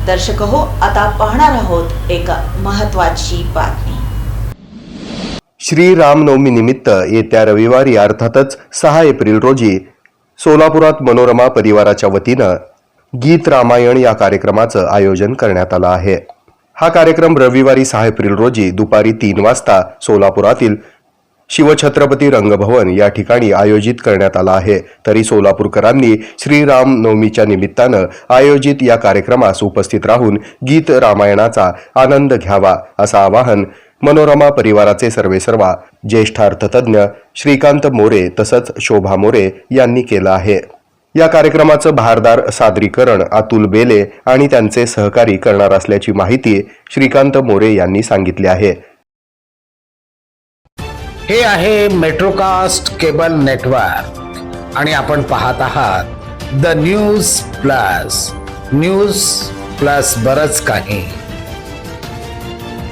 दर्शक हो, आता पाहणार आहोत एक महत्त्वाची बातमी। श्री रामनवमी निमित्त येत्या रविवारी अर्थातच 6 एप्रिल रोजी सोलापुरात मनोरमा परिवाराच्या वतीनं गीत रामायण या कार्यक्रमाचं आयोजन करण्यात आलं आहे। हा कार्यक्रम रविवारी 6 एप्रिल रोजी दुपारी 3 वाजता सोलापुरातील शिवछत्रपती रंगभवन या ठिकाणी आयोजित करण्यात आला आहे। तरी सोलापूरकरांनी श्रीराम नवमीच्या निमित्तानं आयोजित या कार्यक्रमास उपस्थित राहून गीत रामायणाचा आनंद घ्यावा असं आवाहन मनोरमा परिवाराचे सर्वेसर्वा ज्येष्ठ अर्थतज्ञ श्रीकांत मोरे तसंच शोभा मोरे यांनी केलं आहे। या कार्यक्रमाचं भारदार सादरीकरण अतुल बेले आणि त्यांचे सहकारी करणार असल्याची माहिती श्रीकांत मोरे यांनी सांगितली आहे। हे आहे मेट्रोकास्ट केबल नेटवर्क आणि आपण पाहत आहात द न्यूज प्लस बरच काही।